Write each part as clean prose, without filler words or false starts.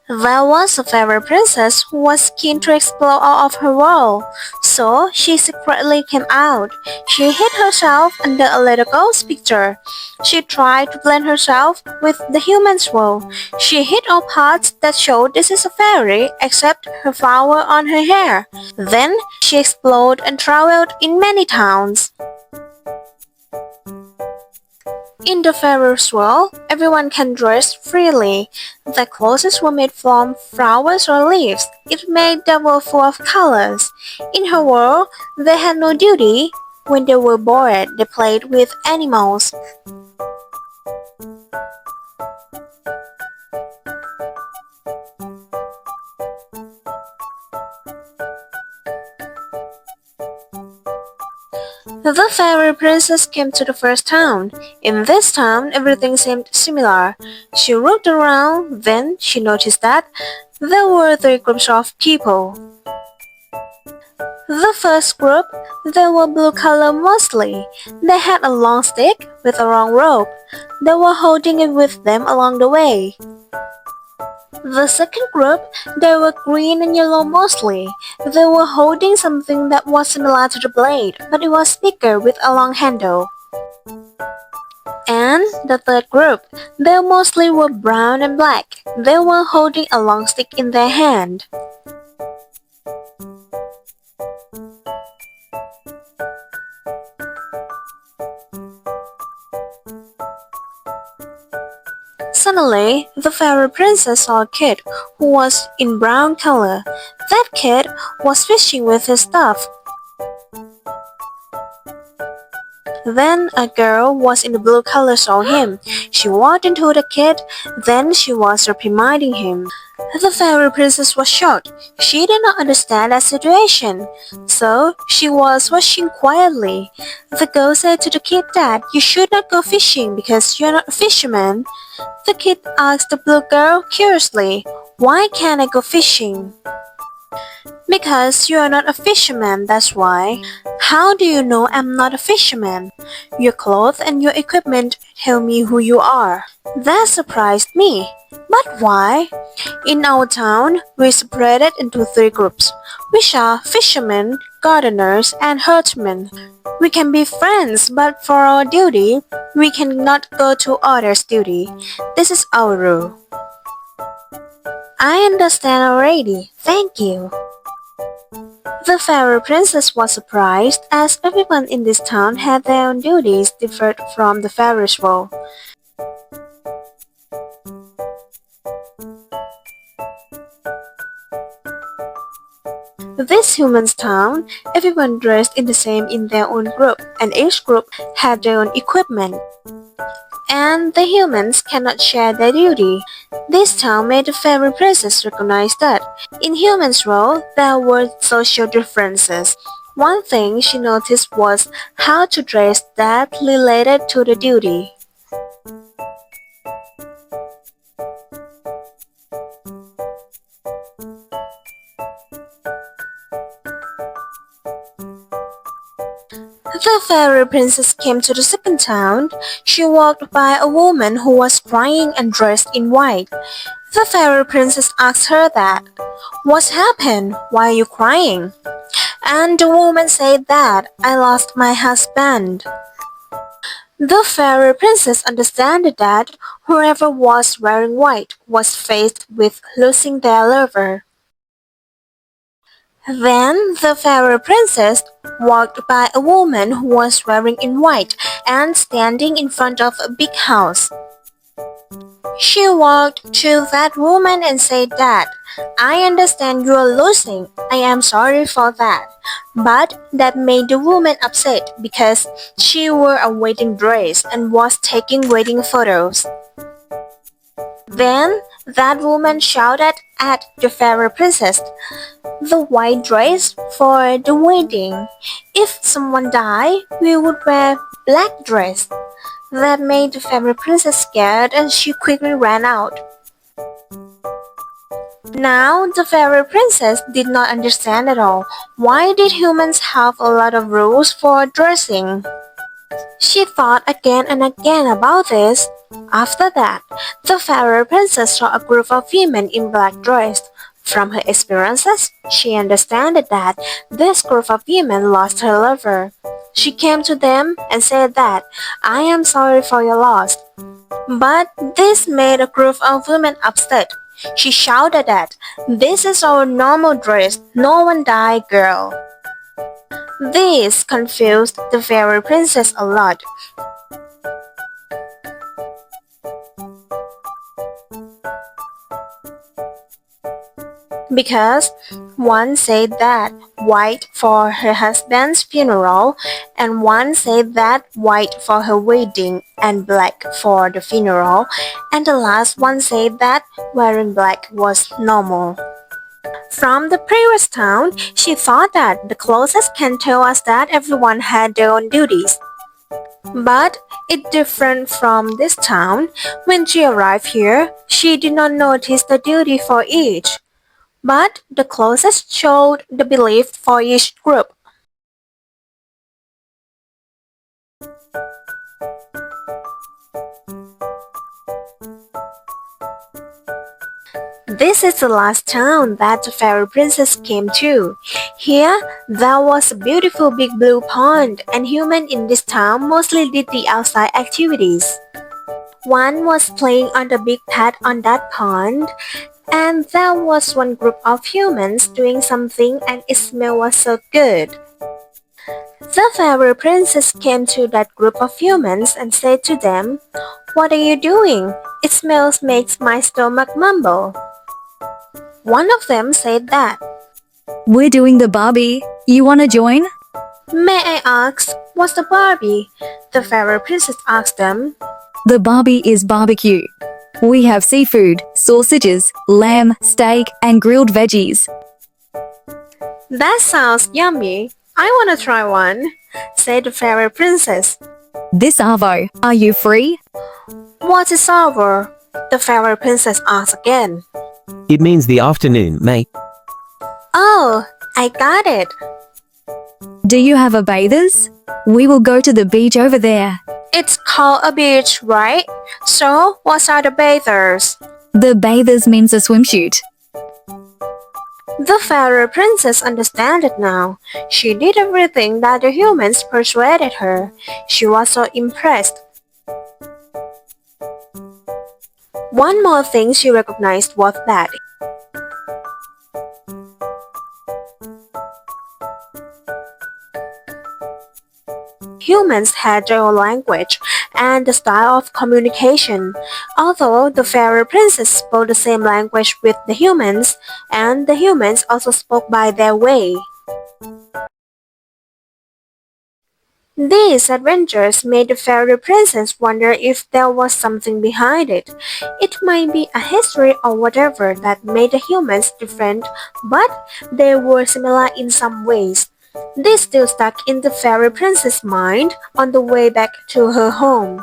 There was a fairy princess who was keen to explore out of her world, so she secretly came out. She hid herself under a little ghost picture. She tried to blend herself with the human's world. She hid all parts that showed this is a fairy, except her flower on her hair. Then she explored and traveled in many towns. In the Pharaoh's world, everyone can dress freely. Their clothes were made from flowers or leaves. It made the world full of colors. In her world, they had no duty. When they were bored, they played with animals. The fairy princess came to the first town. In this town, everything seemed similar. She looked around, then she noticed that there were three groups of people. The first group, they were blue color mostly. They had a long stick with a long rope. They were holding it with them along the way. The second group, they were green and yellow mostly. They were holding something that was similar to the blade, but it was bigger with a long handle. And the third group, they mostly were brown and black. They were holding a long stick in their hand. Suddenly, the fairy princess saw a kid who was in brown color. That kid was fishing with his stuff. Then a girl was in the blue color saw him. She walked into the kid, then she was reprimanding him. The fairy princess was shocked. She did not understand that situation, so she was watching quietly. The girl said to the kid that you should not go fishing because you are not a fisherman. The kid asked the blue girl curiously, "Why can't I go fishing?" "Because you are not a fisherman, that's why." "How do you know I'm not a fisherman?" "Your clothes and your equipment tell me who you are." That surprised me. "But why?" "In our town, we separated into three groups, which are fishermen, gardeners, and herdsmen. We can be friends, but for our duty, we cannot go to others' duty. This is our rule." "I understand already. Thank you." The fairy princess was surprised as everyone in this town had their own duties differed from the fairy's world. This human's town, everyone dressed in the same in their own group, and each group had their own equipment. And the humans cannot share their duty. This town made the fairy princess recognize that in humans' world there were social differences. One thing she noticed was how to dress that related to the duty. The fairy princess came to the second town. She walked by a woman who was crying and dressed in white. The fairy princess asked her that, "What's happened? Why are you crying?" And the woman said that, "I lost my husband." The fairy princess understood that whoever was wearing white was faced with losing their lover. Then the fairy princess walked by a woman who was wearing in white and standing in front of a big house. She walked to that woman and said that, "I understand you are losing. I am sorry for that." But that made the woman upset because she wore a wedding dress and was taking wedding photos. Then that woman shouted at the fairy princess, "The white dress for the wedding. If someone died, we would wear black dress." That made the fairy princess scared and she quickly ran out. Now the fairy princess did not understand at all. Why did humans have a lot of rules for dressing? She thought again and again about this. After that, the fairy princess saw a group of women in black dress. From her experiences, she understood that this group of women lost her lover. She came to them and said that, I am sorry for your loss. But this made a group of women upset. She shouted that, this is our normal dress, no one die, girl. This confused the fairy princess a lot. Because one said that white for her husband's funeral, and one said that white for her wedding and black for the funeral, and the last one said that wearing black was normal. From the previous town, she thought that the closest can tell us that everyone had their own duties. But it different from this town. When she arrived here, she did not notice the duty for each. But the closest showed the belief for each group. This is the last town that the fairy princess came to. Here, there was a beautiful big blue pond, and humans in this town mostly did the outside activities. One was playing on the big pad on that pond, and there was one group of humans doing something, and its smell was so good. The fairy princess came to that group of humans and said to them, what are you doing? It smells makes my stomach mumble. One of them said that. We're doing the Barbie. You wanna join? May I ask, what's the Barbie? The fairy princess asked them. The Barbie is barbecue. We have seafood, sausages, lamb, steak, and grilled veggies. That sounds yummy. I want to try one, said the fairy princess. This Arvo, are you free? What is over? The fairy princess asked again. It means the afternoon, mate. Oh, I got it. Do you have a bathers? We will go to the beach over there. It's called a beach, right? So, what are the bathers? The bathers means a swimsuit. The fairy princess understood it now. She did everything that the humans persuaded her. She was so impressed. One more thing she recognized was that humans had their own language and the style of communication. Although the fairy princess spoke the same language with the humans, and the humans also spoke by their way. These adventures made the fairy princess wonder if there was something behind it. It might be a history or whatever that made the humans different, but they were similar in some ways. This still stuck in the fairy princess' mind on the way back to her home.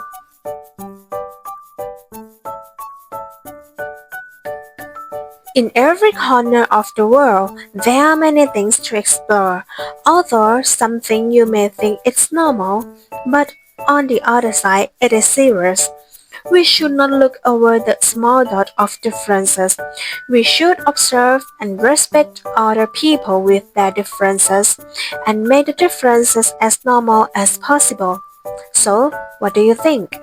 In every corner of the world, there are many things to explore. Although something you may think it's normal, but on the other side, it is serious. We should not look over the small dot of differences. We should observe and respect other people with their differences and make the differences as normal as possible. So, what do you think?